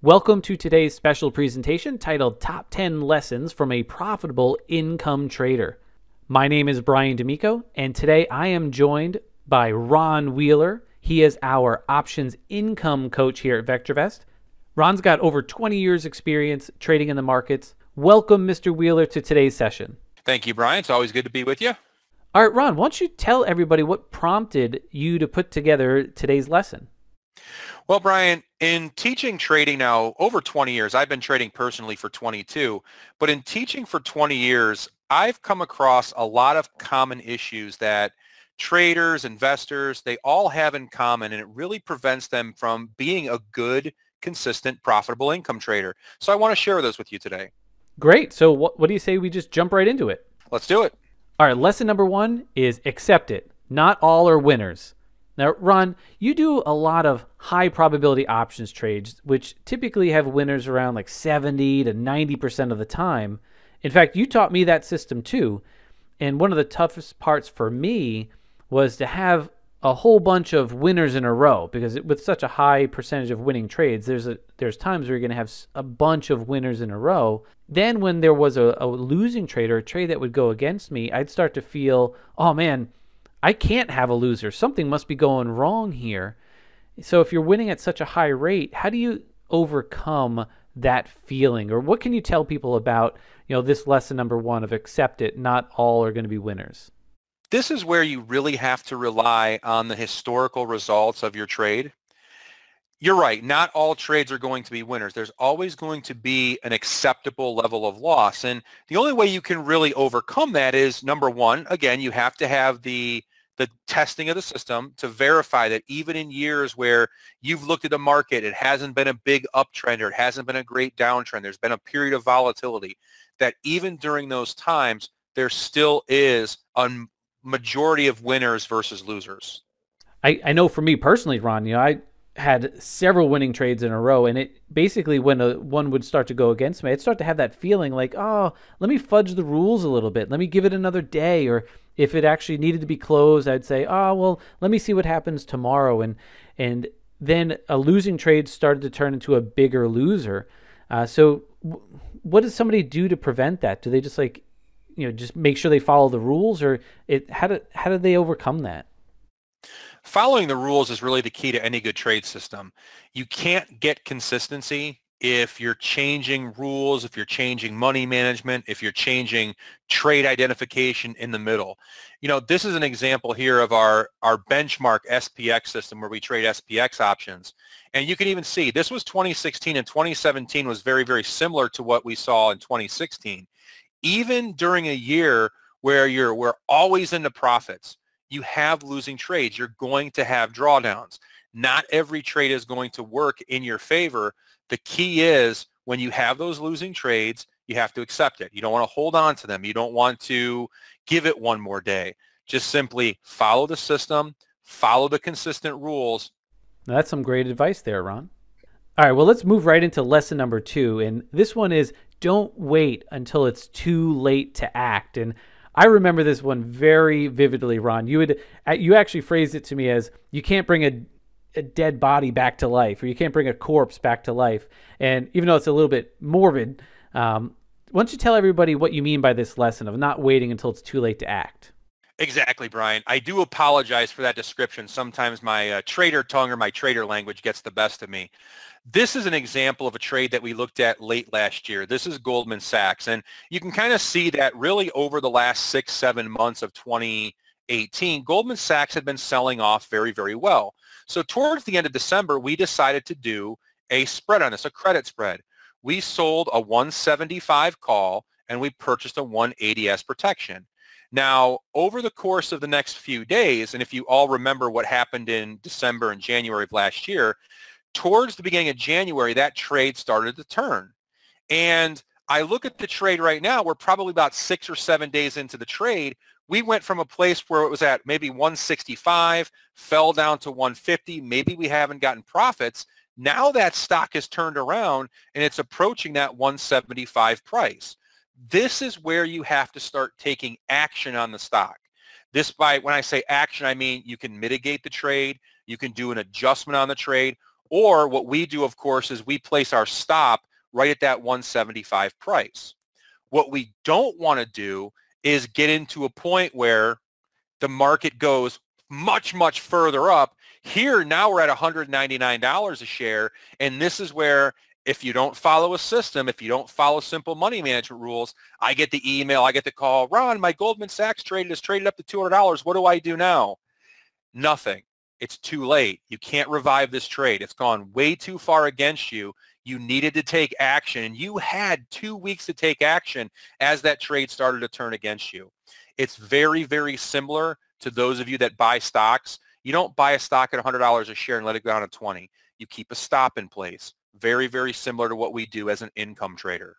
Welcome to today's special presentation titled Top 10 Lessons from a Profitable Income Trader. My name is Brian D'Amico, and today I am joined by Ron Wheeler. He is our options income coach here at VectorVest. Ron's got over 20 years experience trading in the markets. Welcome, Mr. Wheeler, to today's session. Thank you, Brian. It's always good to be with you. All right, Ron, why don't you tell everybody what prompted you to put together today's lesson? Well, Brian, in teaching trading now over 20 years, I've been trading personally for 22, but in teaching for 20 years, I've come across a lot of common issues that traders, investors, they all have in common, and it really prevents them from being a good, consistent, profitable income trader. So I want to share those with you today. Great. So what do you say we just jump right into it? Let's do it. All right, lesson number one is accept it. Not all are winners. Now, Ron, you do a lot of high probability options trades, which typically have winners around like 70 to 90% of the time. In fact, you taught me that system too. And one of the toughest parts for me was to have a whole bunch of winners in a row, because with such a high percentage of winning trades, there's times where you're going to have a bunch of winners in a row. Then when there was a losing trade or a trade that would go against me, I'd start to feel, oh man, I can't have a loser. Something must be going wrong here. So if you're winning at such a high rate, how do you overcome that feeling? Or what can you tell people about, this lesson number one of accept it, not all are going to be winners? This is where you really have to rely on the historical results of your trade. You're right. Not all trades are going to be winners. There's always going to be an acceptable level of loss. And the only way you can really overcome that is, number one, again, you have to have the testing of the system to verify that even in years where you've looked at a market, it hasn't been a big uptrend or it hasn't been a great downtrend, there's been a period of volatility, that even during those times, there still is a majority of winners versus losers. I know for me personally, Ron, I had several winning trades in a row, and it basically, when one would start to go against me, I'd start to have that feeling like, oh, let me fudge the rules a little bit. Let me give it another day. Or if it actually needed to be closed, I'd say, oh, well, let me see what happens tomorrow. And then a losing trade started to turn into a bigger loser. So what does somebody do to prevent that? Do they just just make sure they follow the rules, or how do they overcome that? Following the rules is really the key to any good trade system. You can't get consistency if you're changing rules, if you're changing money management, if you're changing trade identification in the middle. This is an example here of our benchmark SPX system where we trade SPX options. And you can even see this was 2016, and 2017 was very, very similar to what we saw in 2016. Even during a year where we're always into profits, you have losing trades. You're going to have drawdowns. Not every trade is going to work in your favor. The key is, when you have those losing trades, you have to accept it. You don't want to hold on to them. You don't want to give it one more day. Just simply follow the system, follow the consistent rules. Now, that's some great advice there, Ron. All right, well, let's move right into lesson number two. And this one is, don't wait until it's too late to act. And I remember this one very vividly, Ron. You actually phrased it to me as, you can't bring a dead body back to life, or you can't bring a corpse back to life. And even though it's a little bit morbid, why don't you tell everybody what you mean by this lesson of not waiting until it's too late to act? Exactly, Brian. I do apologize for that description. Sometimes my trader tongue or my trader language gets the best of me. This is an example of a trade that we looked at late last year. This is Goldman Sachs, and you can kind of see that really over the last 6-7 months of 2018, Goldman Sachs had been selling off very, very well. So towards the end of December, we decided to do a spread on this, a credit spread. We sold a 175 call, and we purchased a 180S protection. Now, over the course of the next few days, and if you all remember what happened in December and January of last year, towards the beginning of January, that trade started to turn. And I look at the trade right now, we're probably about 6 or 7 days into the trade. We went from a place where it was at maybe 165, fell down to 150. Maybe we haven't gotten profits. Now that stock has turned around and it's approaching that 175 price. This is where you have to start taking action on the stock. When I say action, I mean you can mitigate the trade, you can do an adjustment on the trade, Or what we do, of course, is we place our stop right at that 175 price. What we don't want to do is get into a point where the market goes much, much further up. Here, now we're at $199 a share, and this is where if you don't follow a system, if you don't follow simple money management rules, I get the email, I get the call, Ron, my Goldman Sachs trade is traded up to $200. What do I do now? Nothing. It's too late. You can't revive this trade. It's gone way too far against you. You needed to take action. You had 2 weeks to take action as that trade started to turn against you. It's very, very similar to those of you that buy stocks. You don't buy a stock at $100 a share and let it go down to 20. You keep a stop in place. Very, very similar to what we do as an income trader.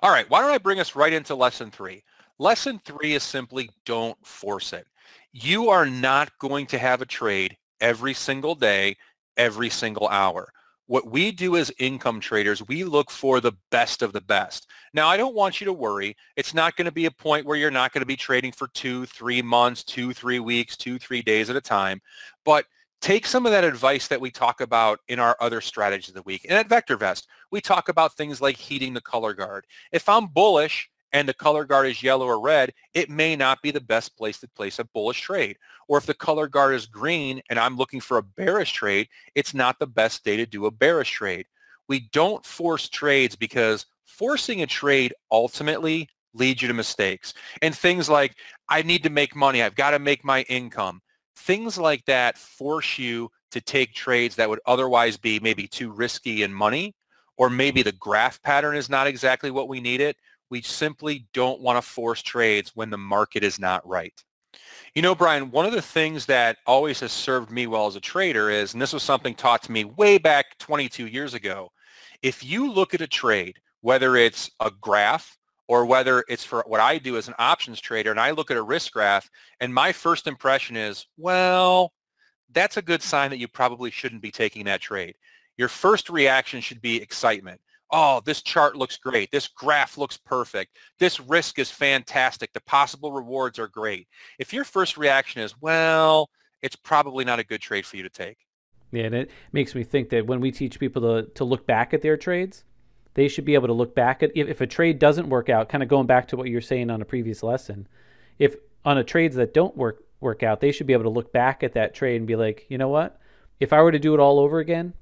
All right, why don't I bring us right into lesson 3? Lesson 3 is simply don't force it. You are not going to have a trade every single day, every single hour. What we do as income traders, we look for the best of the best. Now, I don't want you to worry. It's not going to be a point where you're not going to be trading for 2-3 months, 2-3 weeks, 2-3 days at a time. But take some of that advice that we talk about in our other strategies of the week. And at VectorVest, we talk about things like heating the color guard. If I'm bullish and the color guard is yellow or red, it may not be the best place to place a bullish trade. Or if the color guard is green and I'm looking for a bearish trade, it's not the best day to do a bearish trade. We don't force trades because forcing a trade ultimately leads you to mistakes. And things like, I need to make money, I've got to make my income. Things like that force you to take trades that would otherwise be maybe too risky in money, or maybe the graph pattern is not exactly what we need it. We simply don't want to force trades when the market is not right. You know, Brian, one of the things that always has served me well as a trader is, and this was something taught to me way back 22 years ago, if you look at a trade, whether it's a graph or whether it's for what I do as an options trader, and I look at a risk graph, and my first impression is, well, that's a good sign that you probably shouldn't be taking that trade. Your first reaction should be excitement. Oh, this chart looks great. This graph looks perfect. This risk is fantastic. The possible rewards are great. If your first reaction is, well, it's probably not a good trade for you to take. Yeah, and it makes me think that when we teach people to look back at their trades, they should be able to look back at, if a trade doesn't work out, kind of going back to what you were saying on a previous lesson, if on a trades that don't work out, they should be able to look back at that trade and be like, you know what? If I were to do it all over again,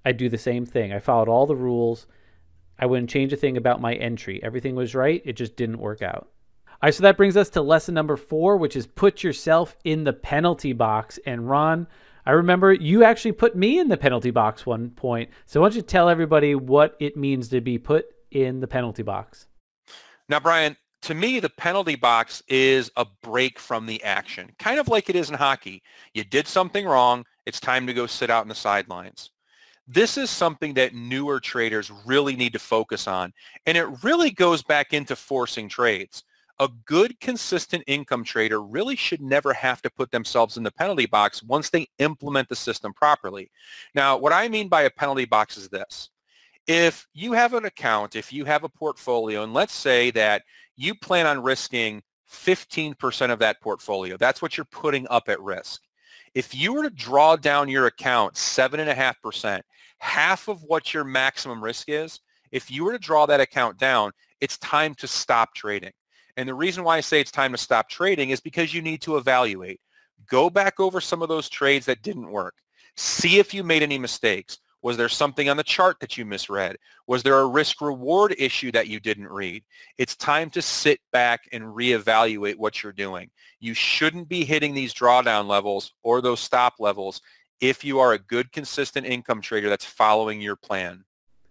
I'd do the same thing. I followed all the rules. I wouldn't change a thing about my entry. Everything was right. It just didn't work out. All right, so that brings us to lesson number 4, which is put yourself in the penalty box. And Ron, I remember you actually put me in the penalty box one point. So why don't you tell everybody what it means to be put in the penalty box? Now, Brian, to me, the penalty box is a break from the action, kind of like it is in hockey. You did something wrong. It's time to go sit out in the sidelines. This is something that newer traders really need to focus on, and it really goes back into forcing trades. A good, consistent income trader really should never have to put themselves in the penalty box once they implement the system properly. Now, what I mean by a penalty box is this. If you have an account, if you have a portfolio, and let's say that you plan on risking 15% of that portfolio, that's what you're putting up at risk. If you were to draw down your account 7.5%, half of what your maximum risk is, if you were to draw that account down, it's time to stop trading. And the reason why I say it's time to stop trading is because you need to evaluate. Go back over some of those trades that didn't work. See if you made any mistakes. Was there something on the chart that you misread? Was there a risk-reward issue that you didn't read? It's time to sit back and reevaluate what you're doing. You shouldn't be hitting these drawdown levels or those stop levels if you are a good, consistent income trader that's following your plan.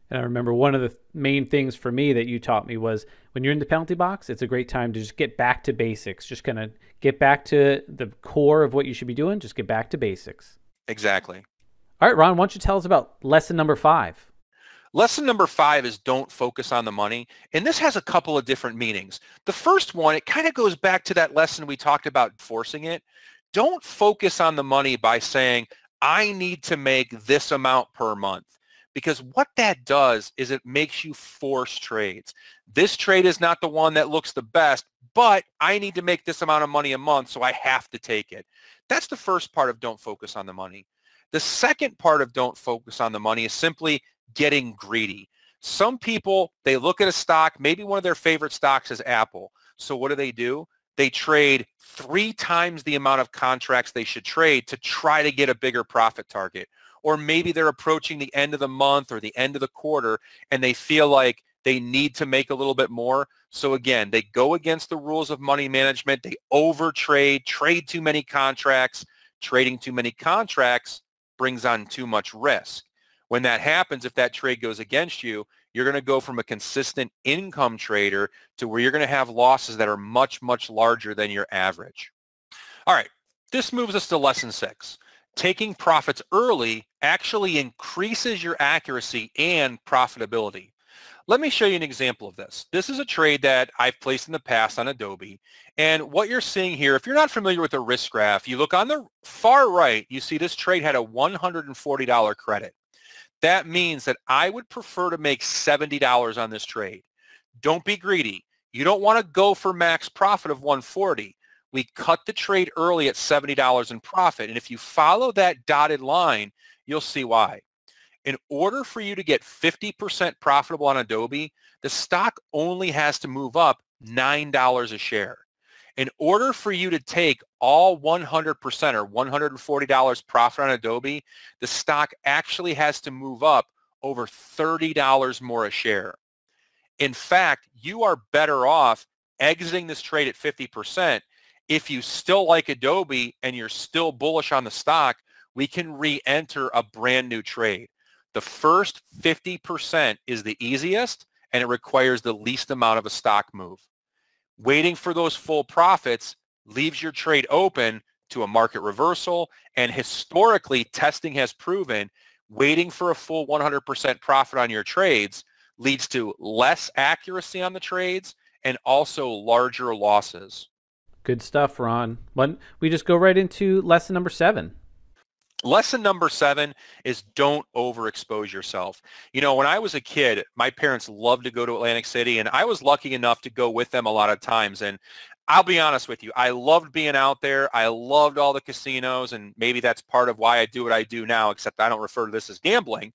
And I remember one of the main things for me that you taught me was when you're in the penalty box, it's a great time to just get back to basics. Just kind of get back to the core of what you should be doing. Just get back to basics. Exactly. All right, Ron, why don't you tell us about lesson number 5? Lesson number 5 is don't focus on the money. And this has a couple of different meanings. The first one, it kind of goes back to that lesson we talked about forcing it. Don't focus on the money by saying, I need to make this amount per month. Because what that does is it makes you force trades. This trade is not the one that looks the best, but I need to make this amount of money a month, so I have to take it. That's the first part of don't focus on the money. The second part of don't focus on the money is simply getting greedy. Some people, they look at a stock, maybe one of their favorite stocks is Apple. So what do? They trade 3 times the amount of contracts they should trade to try to get a bigger profit target. Or maybe they're approaching the end of the month or the end of the quarter and they feel like they need to make a little bit more. So again, they go against the rules of money management. They overtrade, trade too many contracts. Trading too many contracts brings on too much risk. When that happens, if that trade goes against you, you're going to go from a consistent income trader to where you're going to have losses that are much, much larger than your average. All right, this moves us to lesson 6. Taking profits early actually increases your accuracy and profitability. Let me show you an example of this. This is a trade that I've placed in the past on Adobe. And what you're seeing here, if you're not familiar with the risk graph, you look on the far right, you see this trade had a $140 credit. That means that I would prefer to make $70 on this trade. Don't be greedy. You don't want to go for max profit of 140. We cut the trade early at $70 in profit. And if you follow that dotted line, you'll see why. In order for you to get 50% profitable on Adobe, the stock only has to move up $9 a share. In order for you to take all 100% or $140 profit on Adobe, the stock actually has to move up over $30 more a share. In fact, you are better off exiting this trade at 50%. If you still like Adobe and you're still bullish on the stock, we can re-enter a brand new trade. The first 50% is the easiest and it requires the least amount of a stock move. Waiting for those full profits leaves your trade open to a market reversal, and historically testing has proven waiting for a full 100% profit on your trades leads to less accuracy on the trades and also larger losses. Good stuff, Ron. We just go right into lesson number 7. Lesson number 7 is don't overexpose yourself. You know, when I was a kid, my parents loved to go to Atlantic City, and I was lucky enough to go with them a lot of times. And I'll be honest with you, I loved being out there. I loved all the casinos, and maybe that's part of why I do what I do now, except I don't refer to this as gambling.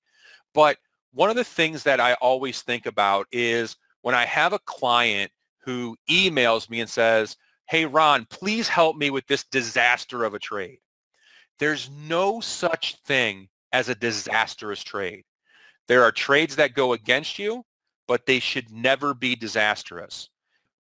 But one of the things that I always think about is when I have a client who emails me and says, "Hey, Ron, please help me with this disaster of a trade." There's no such thing as a disastrous trade. There are trades that go against you, but they should never be disastrous.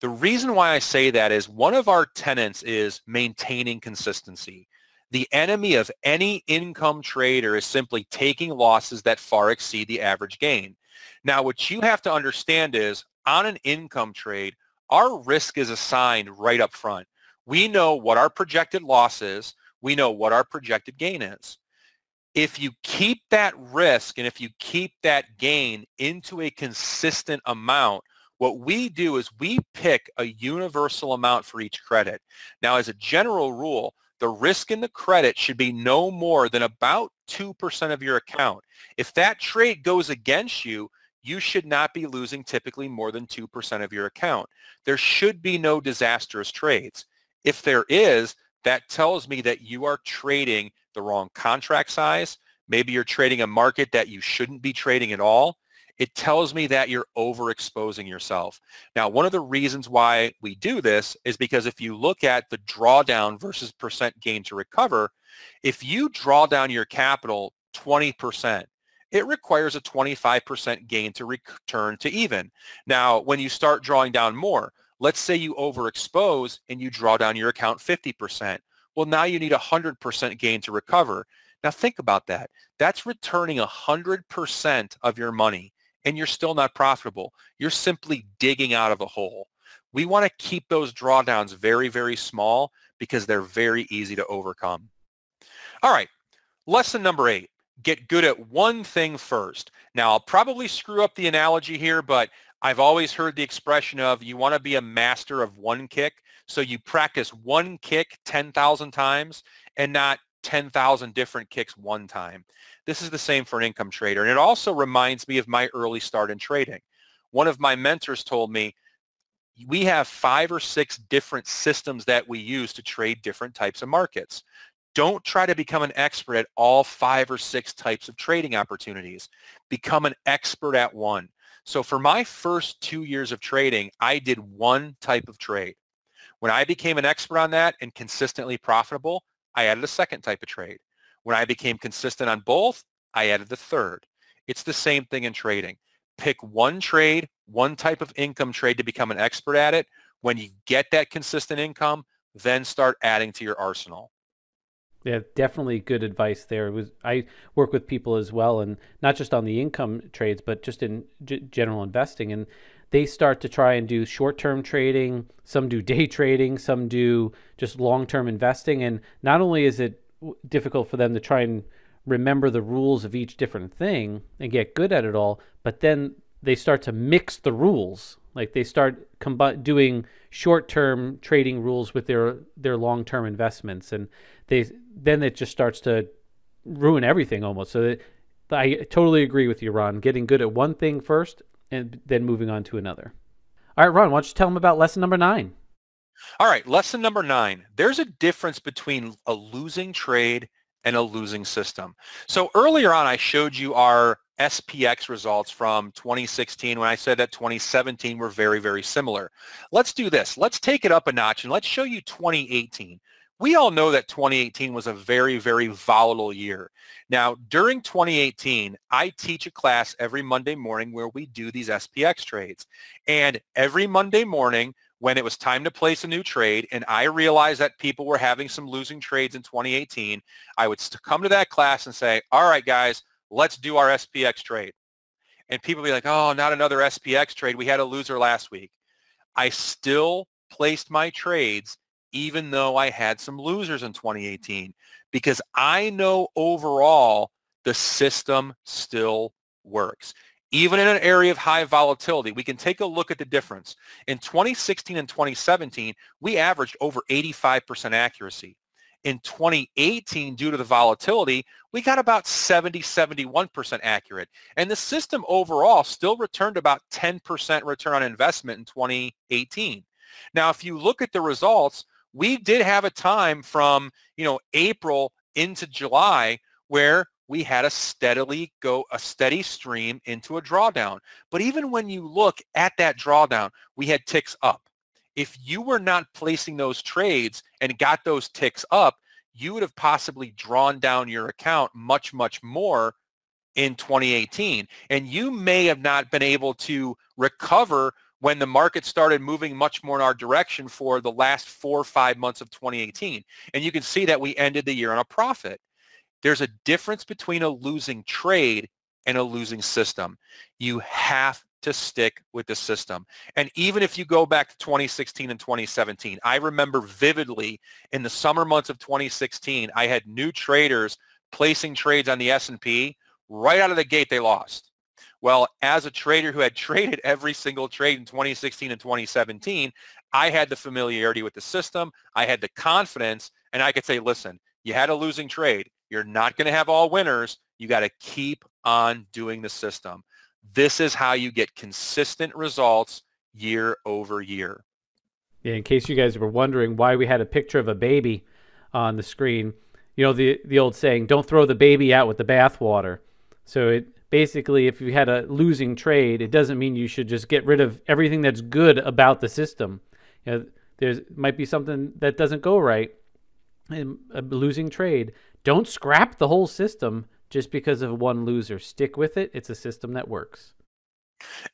The reason why I say that is one of our tenets is maintaining consistency. The enemy of any income trader is simply taking losses that far exceed the average gain. Now, what you have to understand is on an income trade, our risk is assigned right up front. We know what our projected loss is. We know what our projected gain is. If you keep that risk and if you keep that gain into a consistent amount, what we do is we pick a universal amount for each credit. Now, as a general rule, the risk in the credit should be no more than about 2% of your account. If that trade goes against you, you should not be losing typically more than 2% of your account. There should be no disastrous trades. If there is, that tells me that you are trading the wrong contract size. Maybe you're trading a market that you shouldn't be trading at all. It tells me that you're overexposing yourself. Now, one of the reasons why we do this is because if you look at the drawdown versus percent gain to recover, if you draw down your capital 20%, it requires a 25% gain to return to even. Now, when you start drawing down more, let's say you overexpose and you draw down your account 50%. Well, now you need 100% gain to recover. Now think about that. That's returning 100% of your money and you're still not profitable. You're simply digging out of a hole. We want to keep those drawdowns very, very small because they're very easy to overcome. All right, lesson number 8. Get good at one thing first. Now, I'll probably screw up the analogy here, but I've always heard the expression of you want to be a master of one kick. So you practice one kick 10,000 times and not 10,000 different kicks one time. This is the same for an income trader. And it also reminds me of my early start in trading. One of my mentors told me, we have 5 or 6 different systems that we use to trade different types of markets. Don't try to become an expert at all 5 or 6 types of trading opportunities. Become an expert at one. So for my first 2 years of trading, I did one type of trade. When I became an expert on that and consistently profitable, I added a second type of trade. When I became consistent on both, I added the third. It's the same thing in trading. Pick one trade, one type of income trade to become an expert at it. When you get that consistent income, then start adding to your arsenal. Yeah, definitely good advice there. I work with people as well, and not just on the income trades, but just in general investing. And they start to try and do short-term trading. Some do day trading. Some do just long-term investing. And not only is it difficult for them to try and remember the rules of each different thing and get good at it all, but then they start to mix the rules. Like they start doing short-term trading rules with their long-term investments, and then it just starts to ruin everything almost. So I totally agree with you, Ron. Getting good at one thing first and then moving on to another. All right, Ron, why don't you tell them about lesson number 9? All right, lesson number 9. There's a difference between a losing trade and a losing system. So earlier on, I showed you our SPX results from 2016 when I said that 2017 were very, very similar. Let's do this. Let's take it up a notch and let's show you 2018. We all know that 2018 was a very, very volatile year. Now, during 2018, I teach a class every Monday morning where we do these SPX trades. And every Monday morning, when it was time to place a new trade, and I realized that people were having some losing trades in 2018, I would come to that class and say, all right, guys, let's do our SPX trade. And people would be like, oh, not another SPX trade. We had a loser last week. I still placed my trades even though I had some losers in 2018, because I know overall the system still works. Even in an area of high volatility, we can take a look at the difference. In 2016 and 2017, we averaged over 85% accuracy. In 2018, due to the volatility, we got about 71% accurate. And the system overall still returned about 10% return on investment in 2018. Now, if you look at the results, we did have a time from, April into July where we had a steady stream into a drawdown. But even when you look at that drawdown, we had ticks up. If you were not placing those trades and got those ticks up, you would have possibly drawn down your account much, much more in 2018. And you may have not been able to recover when the market started moving much more in our direction for the last 4 or 5 months of 2018. And you can see that we ended the year on a profit. There's a difference between a losing trade and a losing system. You have to stick with the system. And even if you go back to 2016 and 2017, I remember vividly in the summer months of 2016, I had new traders placing trades on the S&P. Right out of the gate, they lost. Well, as a trader who had traded every single trade in 2016 and 2017, I had the familiarity with the system. I had the confidence, and I could say, listen, you had a losing trade. You're not going to have all winners. You got to keep on doing the system. This is how you get consistent results year over year. Yeah, in case you guys were wondering why we had a picture of a baby on the screen, the old saying, don't throw the baby out with the bathwater. So basically, if you had a losing trade, it doesn't mean you should just get rid of everything that's good about the system. There's might be something that doesn't go right in a losing trade. Don't scrap the whole system just because of one loser. Stick with it. It's a system that works.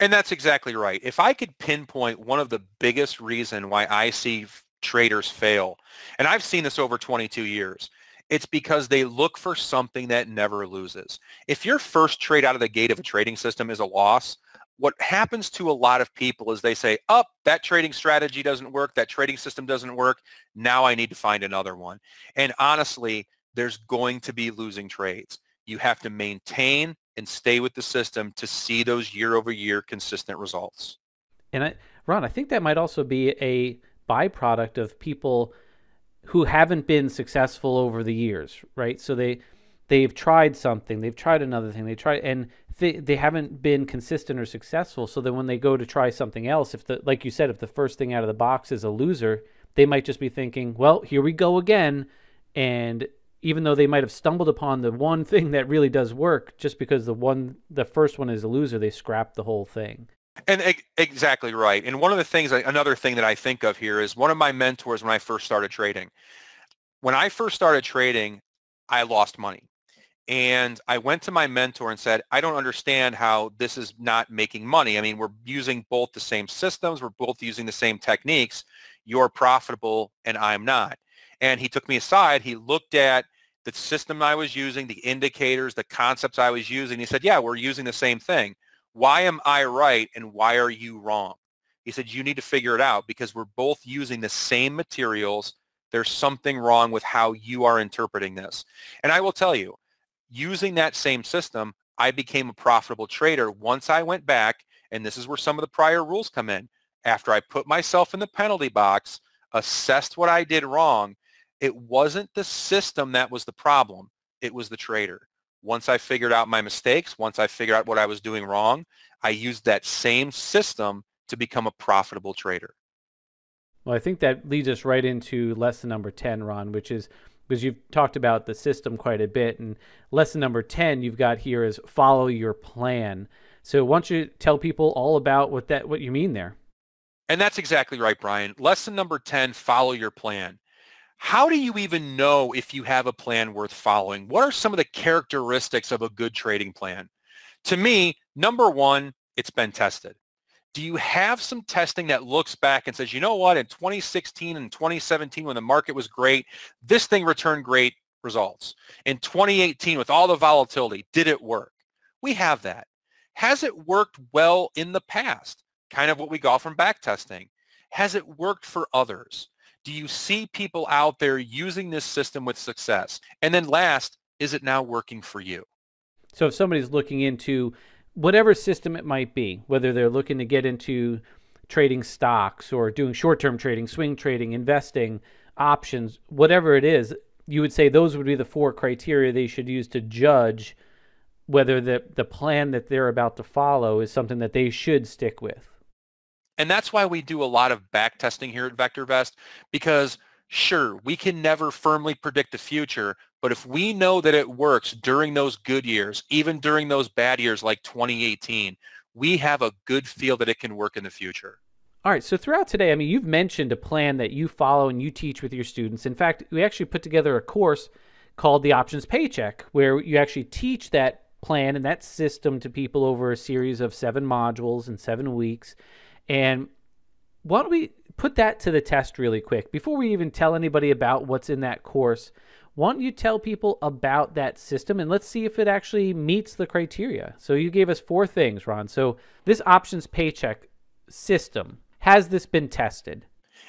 And that's exactly right. If I could pinpoint one of the biggest reasons why I see traders fail, and I've seen this over 22 years, it's because they look for something that never loses. If your first trade out of the gate of a trading system is a loss, what happens to a lot of people is they say, oh, that trading strategy doesn't work, that trading system doesn't work, now I need to find another one. And honestly, there's going to be losing trades. You have to maintain and stay with the system to see those year-over-year consistent results. And Ron, I think that might also be a byproduct of people who haven't been successful over the years, right? So they've tried something, they've tried another thing, and they haven't been consistent or successful. So then when they go to try something else, like you said, if the first thing out of the box is a loser, they might just be thinking, well, here we go again, and even though they might have stumbled upon the one thing that really does work, just because the first one is a loser, they scrap the whole thing. And exactly right. And one of the things, another thing that I think of here is one of my mentors when I first started trading. When I first started trading, I lost money. And I went to my mentor and said, I don't understand how this is not making money. I mean, we're using both the same systems. We're both using the same techniques. You're profitable and I'm not. And he took me aside. He looked at the system I was using, the indicators, the concepts I was using. He said, yeah, we're using the same thing. Why am I right and why are you wrong? He said, you need to figure it out because we're both using the same materials. There's something wrong with how you are interpreting this. And I will tell you, using that same system, I became a profitable trader once I went back, and this is where some of the prior rules come in. After I put myself in the penalty box, assessed what I did wrong, it wasn't the system that was the problem. It was the trader. Once I figured out my mistakes, once I figured out what I was doing wrong, I used that same system to become a profitable trader. Well, I think that leads us right into lesson number 10, Ron, which is, because you've talked about the system quite a bit, and lesson number 10 you've got here is follow your plan. So why don't you tell people all about what you mean there? And that's exactly right, Brian. Lesson number 10, follow your plan. How do you even know if you have a plan worth following? What are some of the characteristics of a good trading plan? To me, number one, it's been tested. Do you have some testing that looks back and says, you know what, in 2016 and 2017 when the market was great, this thing returned great results. In 2018 with all the volatility, did it work? We have that. Has it worked well in the past? Kind of what we got from back testing. Has it worked for others? Do you see people out there using this system with success? And then last, is it now working for you? So if somebody's looking into whatever system it might be, whether they're looking to get into trading stocks or doing short-term trading, swing trading, investing, options, whatever it is, you would say those would be the 4 criteria they should use to judge whether the plan that they're about to follow is something that they should stick with. And that's why we do a lot of back testing here at VectorVest, because sure, we can never firmly predict the future, but if we know that it works during those good years, even during those bad years like 2018, we have a good feel that it can work in the future. All right, so throughout today, I mean, you've mentioned a plan that you follow and you teach with your students. In fact, we actually put together a course called the Options Paycheck, where you actually teach that plan and that system to people over a series of 7 modules in 7 weeks. And why don't we put that to the test really quick? Before we even tell anybody about what's in that course, why don't you tell people about that system and let's see if it actually meets the criteria. So you gave us 4 things, Ron. So this Options Paycheck system, has this been tested?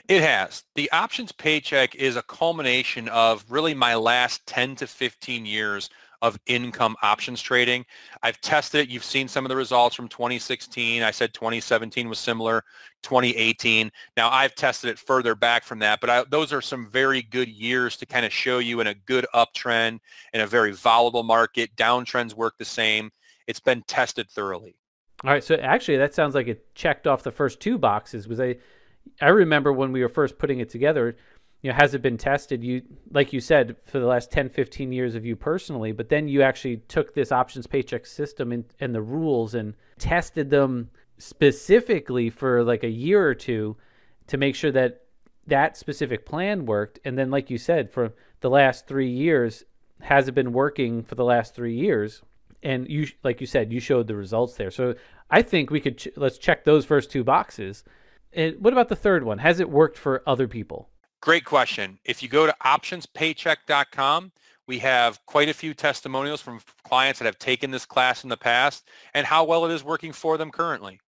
It has. The Options Paycheck is a culmination of really my last 10 to 15 years of income options trading. I've tested it. You've seen some of the results from 2016. I said 2017 was similar, 2018. Now I've tested it further back from that, but those are some very good years to kind of show you in a good uptrend in a very volatile market. Downtrends work the same. It's been tested thoroughly. All right. So actually that sounds like it checked off the first 2 boxes. I remember when we were first putting it together, has it been tested? You, like you said, for the last 10, 15 years of you personally, but then you actually took this Options Paycheck system and the rules and tested them specifically for like a year or 2 to make sure that that specific plan worked. And then, like you said, for the last 3 years, has it been working for the last 3 years? And you, like you said, you showed the results there. So I think we could, let's check those first 2 boxes. And what about the third one? Has it worked for other people? Great question. If you go to optionspaycheck.com, we have quite a few testimonials from clients that have taken this class in the past and how well it is working for them currently.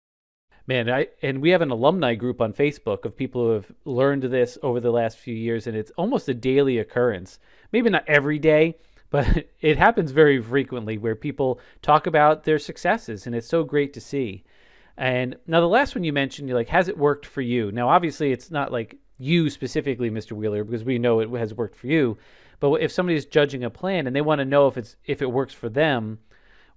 Man, and we have an alumni group on Facebook of people who have learned this over the last few years, and it's almost a daily occurrence. Maybe not every day, but it happens very frequently where people talk about their successes, and it's so great to see. And now the last one you mentioned, you're like, has it worked for you? Now, obviously, it's not like you specifically, Mr. Wheeler, because we know it has worked for you. But if somebody's judging a plan and they want to know if it works for them,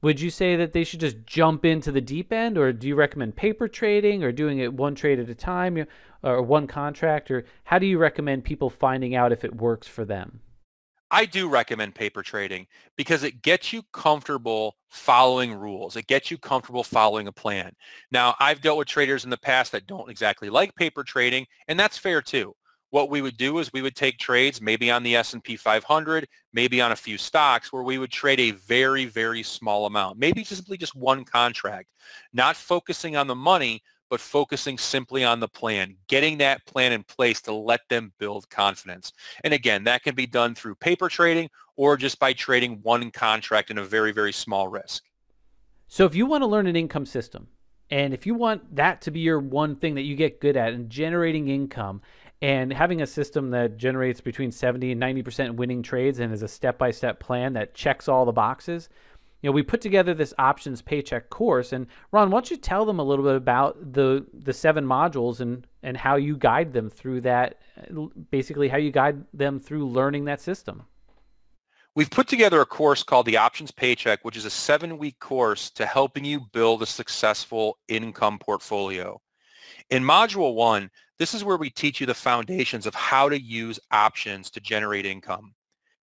would you say that they should just jump into the deep end, or do you recommend paper trading or doing it 1 trade at a time or 1 contract? Or how do you recommend people finding out if it works for them? I do recommend paper trading because it gets you comfortable following rules. It gets you comfortable following a plan. Now, I've dealt with traders in the past that don't exactly like paper trading, and that's fair too. What we would do is we would take trades maybe on the S&P 500, maybe on a few stocks where we would trade a very, very small amount, maybe simply just one contract, not focusing on the money, but focusing simply on the plan, getting that plan in place to let them build confidence. And again, that can be done through paper trading or just by trading one contract in a very, very small risk. So if you want to learn an income system, and if you want that to be your one thing that you get good at and generating income and having a system that generates between 70 and 90% winning trades and is a step-by-step plan that checks all the boxes, we put together this options paycheck course. And Ron, why don't you tell them a little bit about the 7 modules and how you guide them through that, basically how you guide them through learning that system. We've put together a course called the Options Paycheck, which is a 7-week course to helping you build a successful income portfolio. In Module 1, this is where we teach you the foundations of how to use options to generate income.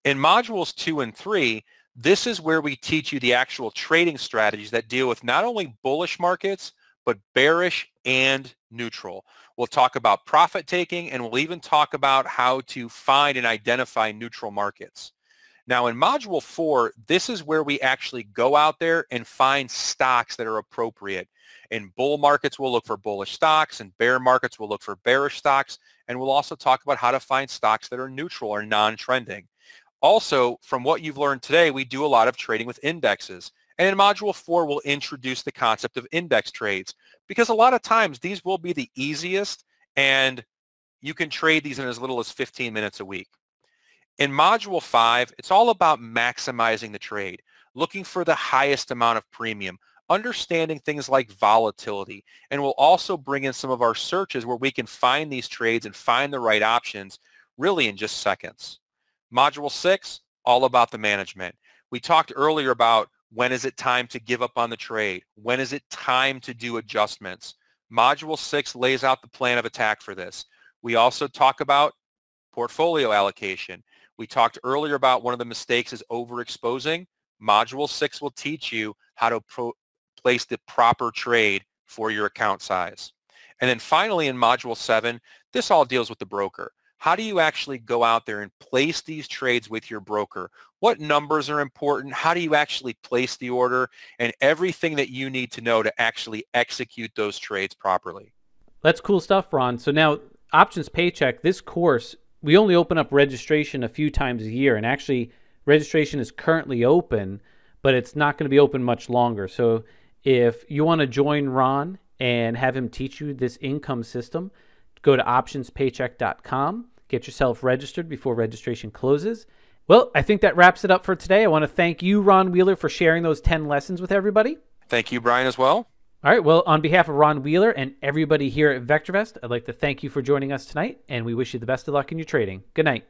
In Modules 2 and 3, this is where we teach you the actual trading strategies that deal with not only bullish markets, but bearish and neutral. We'll talk about profit taking, and we'll even talk about how to find and identify neutral markets. Now in Module 4, this is where we actually go out there and find stocks that are appropriate. In bull markets, we'll look for bullish stocks, and bear markets, we'll look for bearish stocks, and we'll also talk about how to find stocks that are neutral or non-trending. Also, from what you've learned today, we do a lot of trading with indexes. And in Module 4, we'll introduce the concept of index trades because a lot of times these will be the easiest and you can trade these in as little as 15 minutes a week. In Module 5, it's all about maximizing the trade, looking for the highest amount of premium, understanding things like volatility, and we'll also bring in some of our searches where we can find these trades and find the right options really in just seconds. Module 6, all about the management. We talked earlier about when is it time to give up on the trade? When is it time to do adjustments? Module 6 lays out the plan of attack for this. We also talk about portfolio allocation. We talked earlier about one of the mistakes is overexposing. Module 6 will teach you how to place the proper trade for your account size. And then finally in Module 7, this all deals with the broker. How do you actually go out there and place these trades with your broker? What numbers are important? How do you actually place the order? And everything that you need to know to actually execute those trades properly. That's cool stuff, Ron. So now, Options Paycheck, this course, we only open up registration a few times a year. And actually, registration is currently open, but it's not going to be open much longer. So if you want to join Ron and have him teach you this income system, go to optionspaycheck.com. Get yourself registered before registration closes. Well, I think that wraps it up for today. I want to thank you, Ron Wheeler, for sharing those 10 lessons with everybody. Thank you, Brian, as well. All right. Well, on behalf of Ron Wheeler and everybody here at VectorVest, I'd like to thank you for joining us tonight, and we wish you the best of luck in your trading. Good night.